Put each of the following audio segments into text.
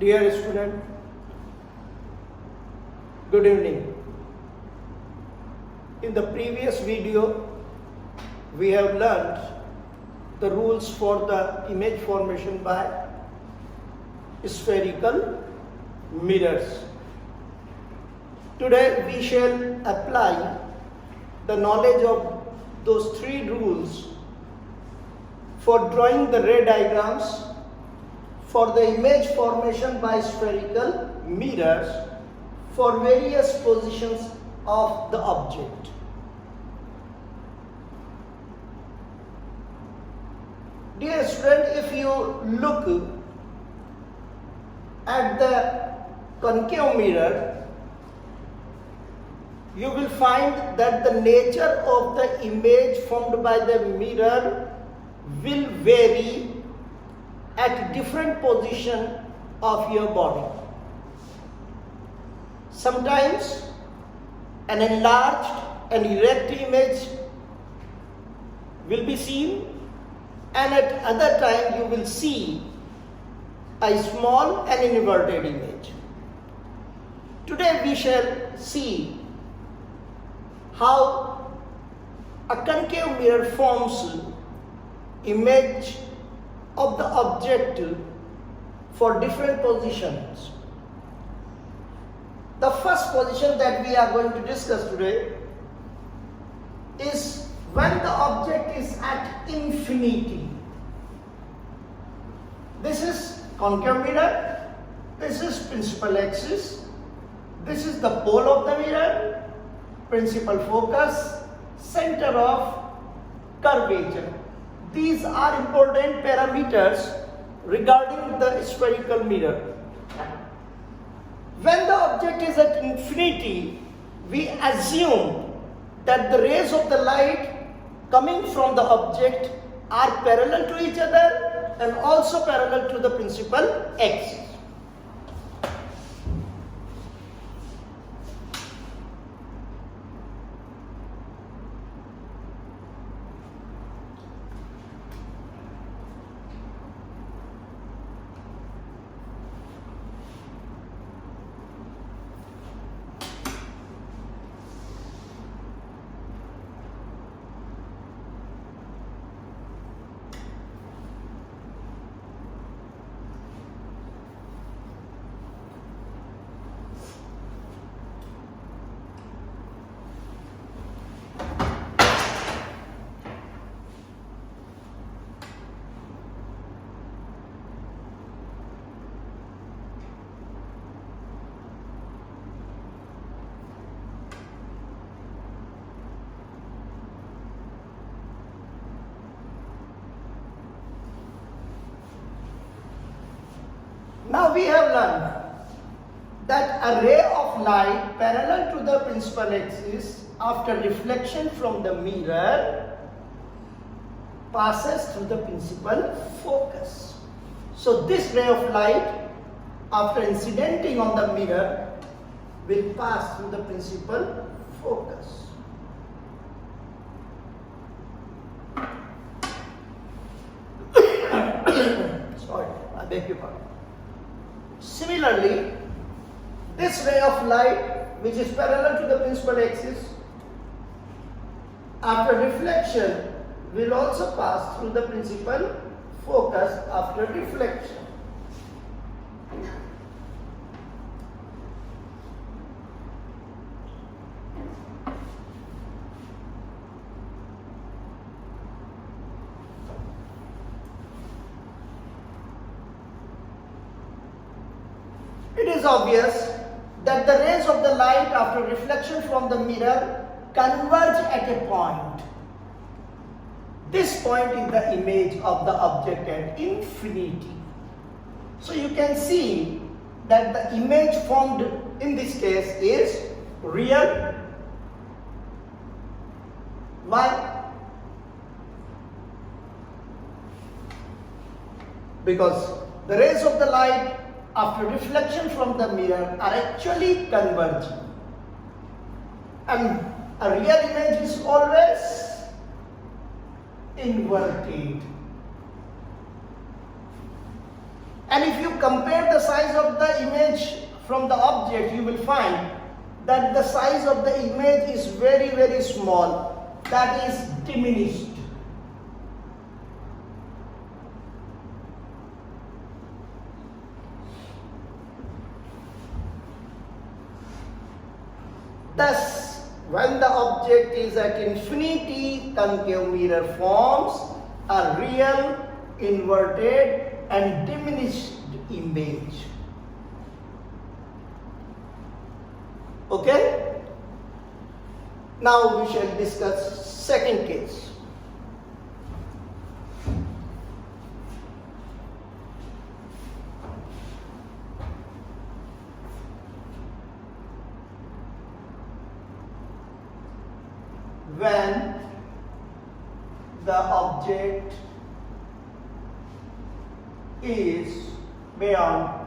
Dear student, good evening. In the previous video, we have learned the rules for the image formation by spherical mirrors. Today we shall apply the knowledge of those three rules for drawing the ray diagrams for the image formation by spherical mirrors for various positions of the object. Dear student, if you look at the concave mirror, you will find that the nature of the image formed by the mirror will vary at different position of your body. Sometimes an enlarged and erect image will be seen, and at other time you will see a small and inverted image. Today we shall see how a concave mirror forms image of the object for different positions. The first position that we are going to discuss today is when the object is at infinity. This is concave mirror, this is principal axis, this is the pole of the mirror, principal focus, center of curvature. These are important parameters regarding the spherical mirror. When the object is at infinity, we assume that the rays of the light coming from the object are parallel to each other and also parallel to the principal axis. Now we have learned that a ray of light parallel to the principal axis after reflection from the mirror passes through the principal focus. So this ray of light after incidenting on the mirror will pass through the principal focus. Sorry, I beg your pardon. Similarly, this ray of light, which is parallel to the principal axis, after reflection will also pass through the principal focus after reflection. It is obvious that the rays of the light after reflection from the mirror converge at a point. This point is the image of the object at infinity. So you can see that the image formed in this case is real. Why? Because the rays of the light after reflection from the mirror are actually converging, and a real image is always inverted. And if you compare the size of the image from the object, you will find that the size of the image is very, very small. That is diminished. Thus, when the object is at infinity, concave mirror forms a real, inverted and diminished image. Okay? Now we shall discuss second case. When the object is beyond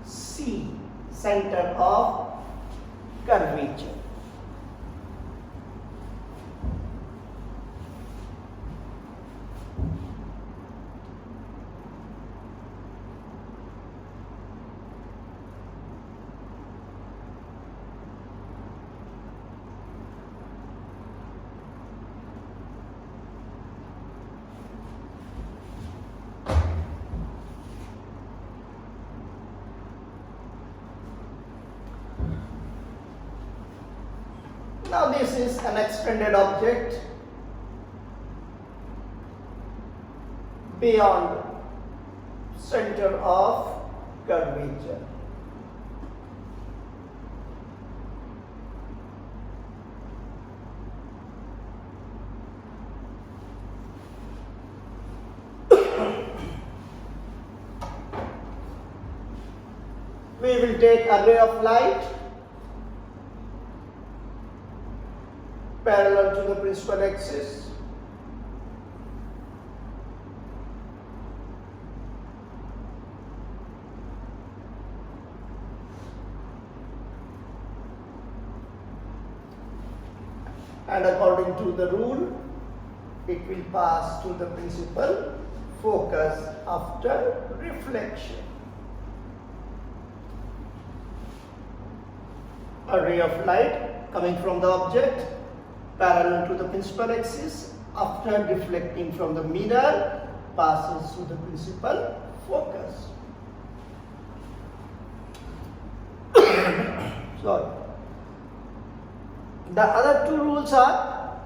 C, center of curvature. Now this is an extended object beyond center of curvature. We will take a ray of light parallel to the principal axis. And according to the rule, it will pass to the principal focus after reflection. A ray of light coming from the object parallel to the principal axis after deflecting from the mirror passes to the principal focus. Sorry. The other two rules are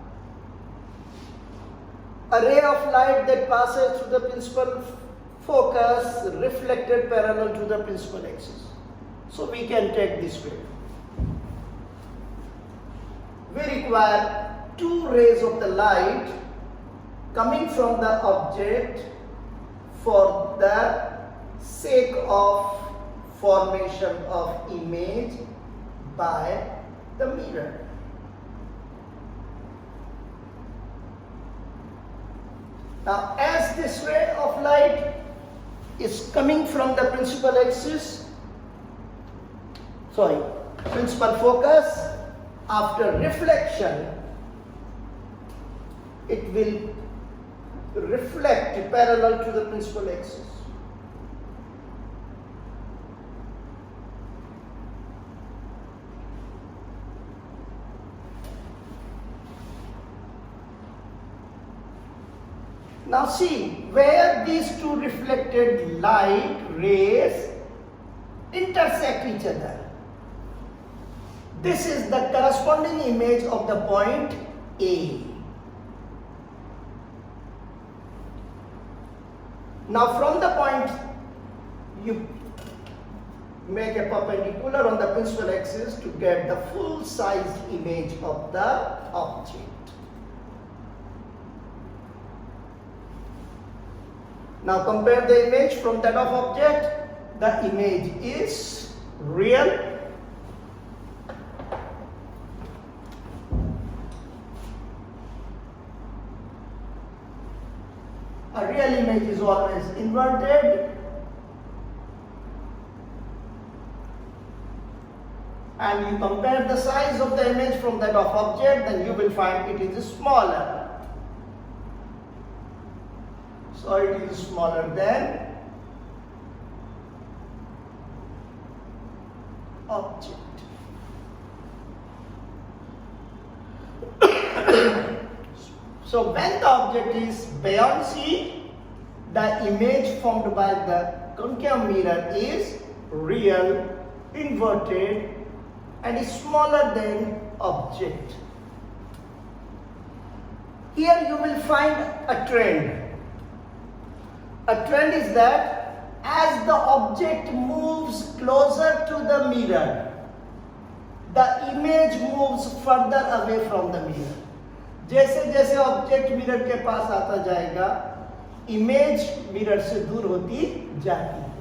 a ray of light that passes through the principal focus reflected parallel to the principal axis. So we can take this way. We require two rays of the light coming from the object for the sake of formation of image by the mirror. Now, as this ray of light is coming from the principal axis, principal focus, after reflection, it will reflect parallel to the principal axis. Now see, where these two reflected light rays intersect each other, this is the corresponding image of the point A. Now from the point, you make a perpendicular on the principal axis to get the full-sized image of the object. Now compare the image from that of object. The image is real. A real image is always inverted. And you compare the size of the image from that of object, then you will find it is smaller. So it is smaller than object. So when the object is beyond C, the image formed by the concave mirror is real, inverted, and is smaller than object. Here you will find a trend. A trend is that as the object moves closer to the mirror, the image moves further away from the mirror. जैसे जैसे object mirror के पास आता जाएगा, image mirror से दूर होती जाती है.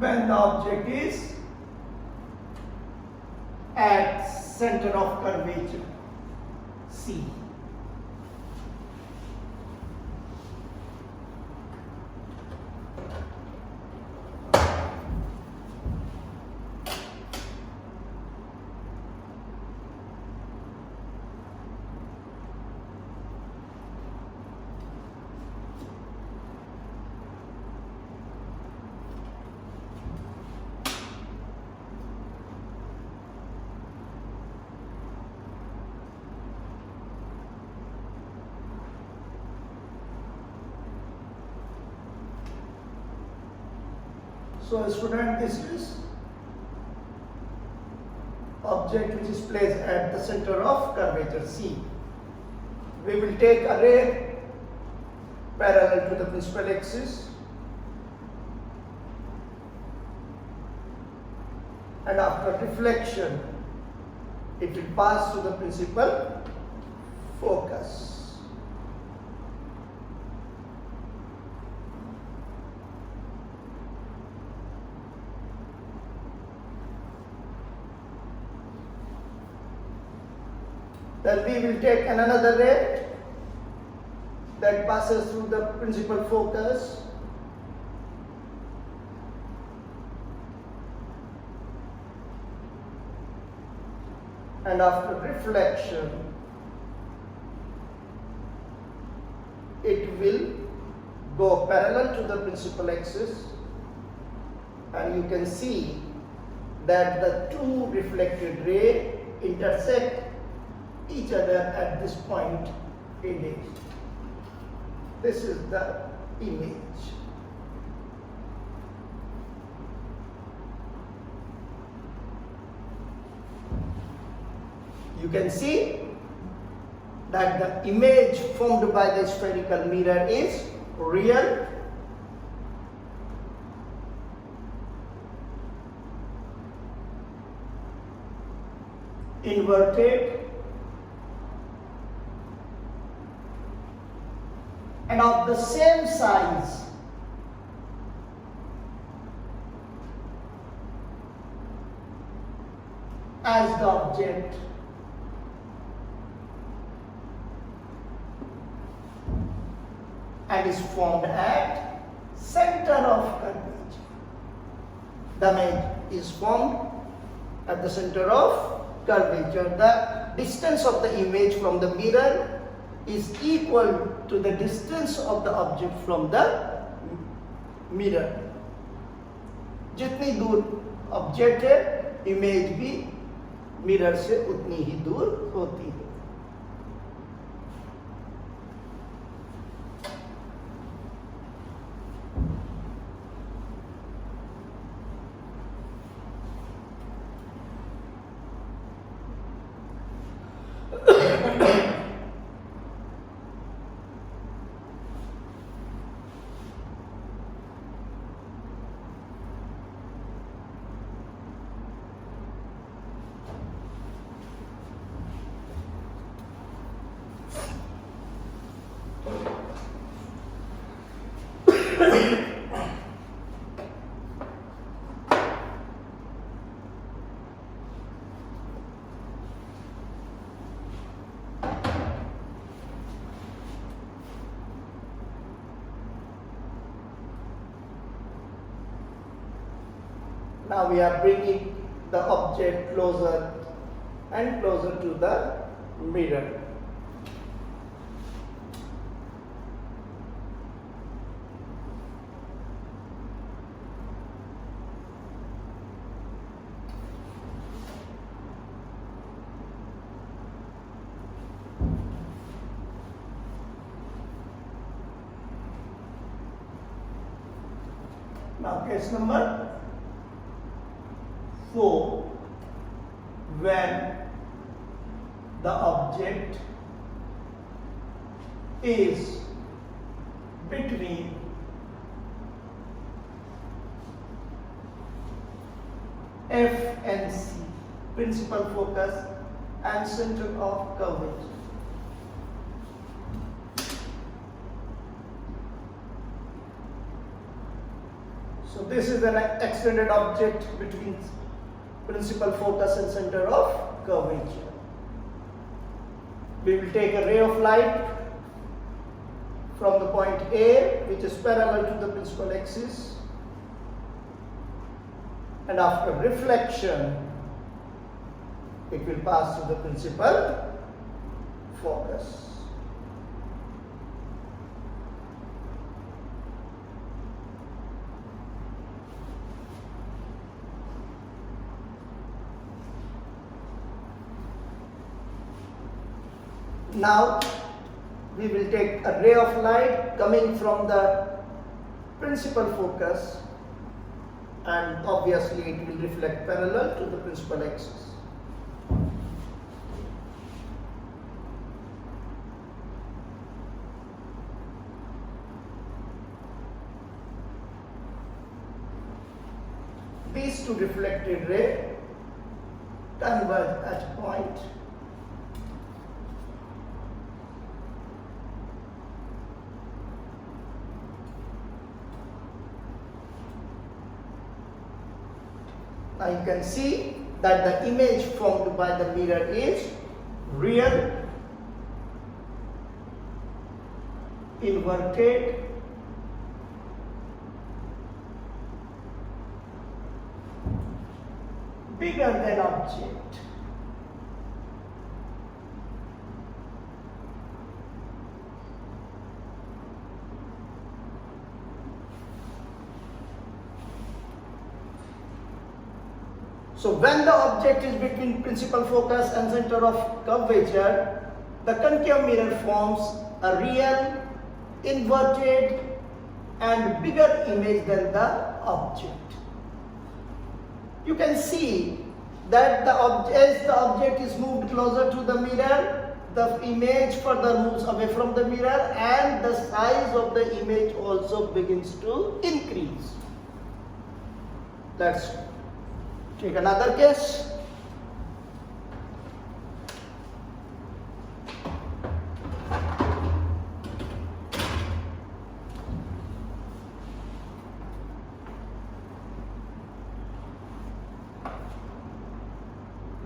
When the object is at center of curvature C. So student, this is object which is placed at the center of curvature C. We will take a ray parallel to the principal axis and after deflection it will pass to the principal focus. Then we will take another ray that passes through the principal focus and after reflection it will go parallel to the principal axis, and you can see that the two reflected rays intersect each other at this point in it. This is the image. You can see that the image formed by the spherical mirror is real, inverted, and of the same size. as the object and is formed at center of curvature. The image is formed at the center of curvature. The distance of the image from the mirror is equal to the distance of the object from the mirror. जितनी दूर object है, image भी mirror से उतनी ही दूर होती है. Now we are bringing the object closer and closer to the mirror. Now case number 4, when the object is between F and C, principal focus and center of curvature. So this is an extended object between principal focus and center of curvature. We will take a ray of light from the point A, which is parallel to the principal axis, and after reflection it will pass to the principal focus. Now we will take a ray of light coming from the principal focus, and obviously it will reflect parallel to the principal axis. These two reflected rays converge at a point Now you can see that the image formed by the mirror is real, inverted, bigger than object. So when the object is between principal focus and center of curvature, the concave mirror forms a real, inverted and bigger image than the object. You can see that as the object is moved closer to the mirror, the image further moves away from the mirror and the size of the image also begins to increase. Let's take another case.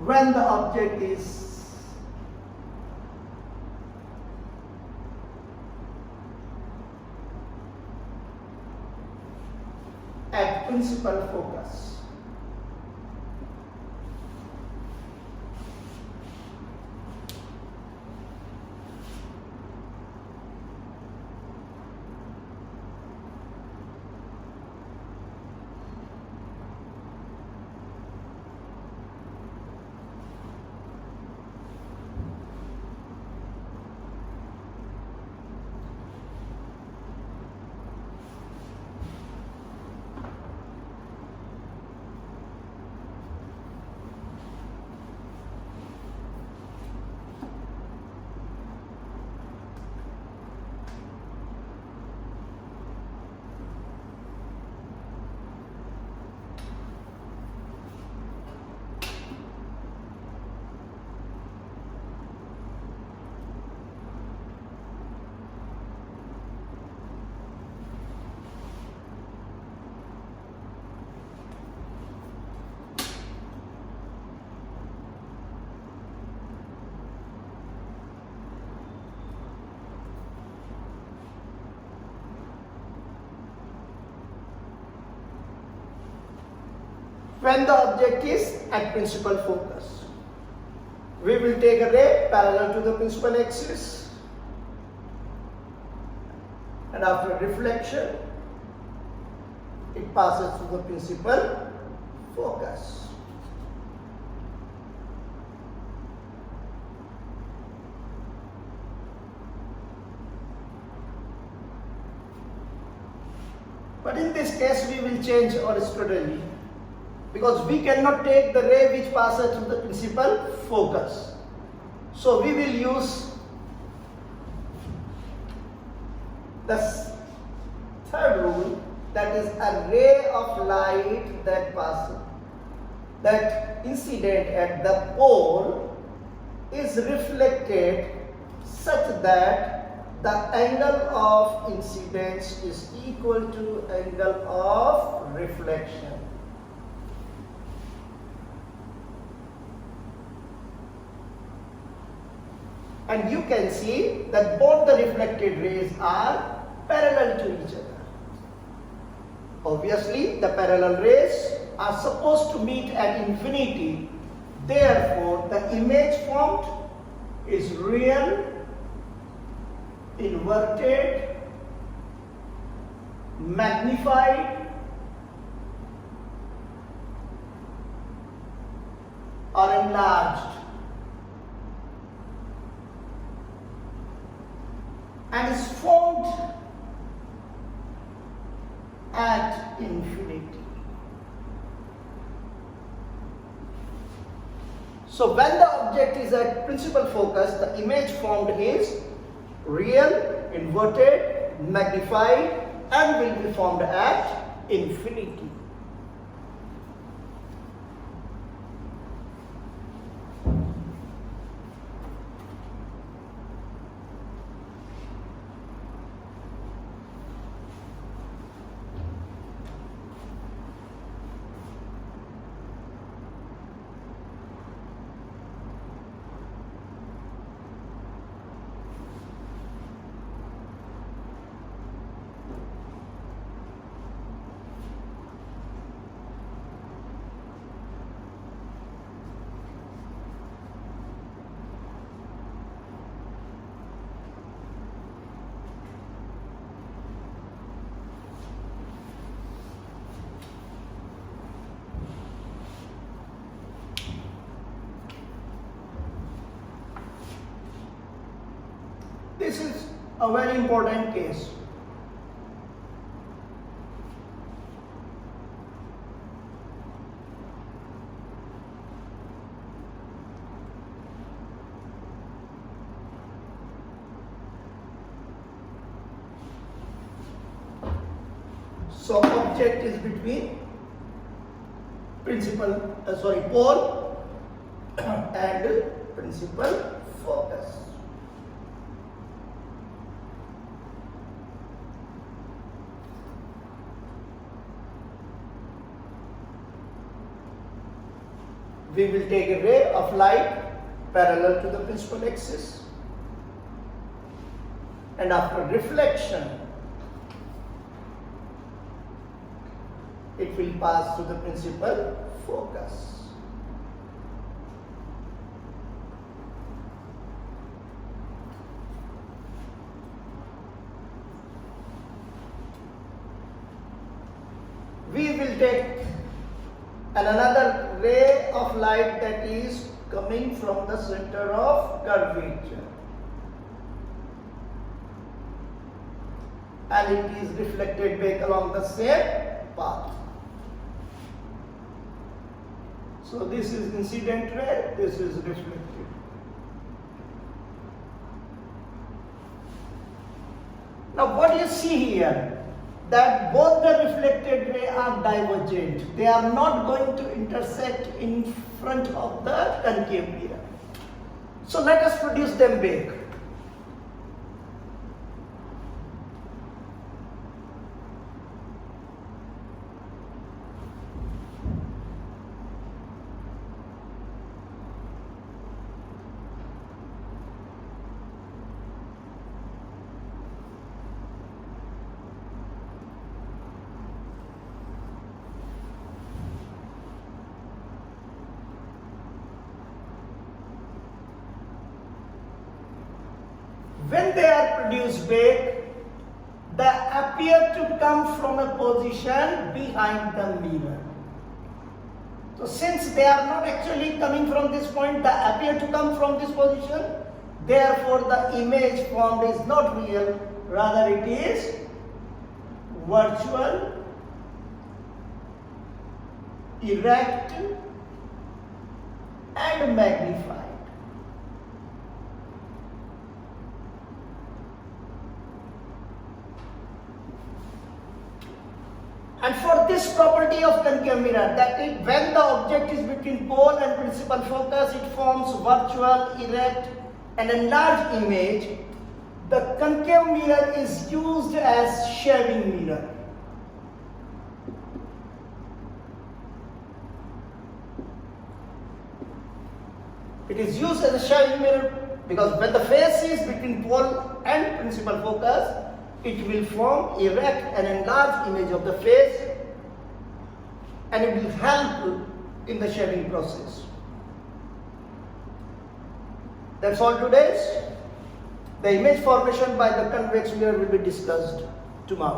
when the object is at principal focus. When the object is at principal focus, we will take a ray parallel to the principal axis, and after reflection it passes through the principal focus. But in this case we will change our strategy, because we cannot take the ray which passes through the principal focus. So we will use the third rule, that is a ray of light that incident at the pole is reflected such that the angle of incidence is equal to angle of reflection. And you can see that both the reflected rays are parallel to each other. Obviously, the parallel rays are supposed to meet at infinity. Therefore, the image formed is real, inverted, magnified, or enlarged, and is formed at infinity. So when the object is at principal focus, the image formed is real, inverted, magnified, and will be formed at infinity. This is a very important case. So object is between pole and principal focus. we will take a ray of light parallel to the principal axis, and after reflection it will pass to the principal focus. We will take another ray of light that is coming from the center of curvature, and it is reflected back along the same path. So this is incident ray, this is reflected. Now what you see here, that both the reflected ray are divergent. They are not going to intersect in front of the concave mirror. So let us produce them back. When they are produced back, they appear to come from a position behind the mirror. So since they are not actually coming from this point, they appear to come from this position. Therefore, the image formed is not real, rather it is virtual, erect, and magnified. And for this property of concave mirror, that is, when the object is between pole and principal focus, it forms virtual, erect, and enlarged image. The concave mirror is used as shaving mirror. It is used as a shaving mirror because when the face is between pole and principal focus, it will form erect and enlarged image of the face, and it will help in the shading process. That's all today's. The image formation by the convex mirror will be discussed tomorrow.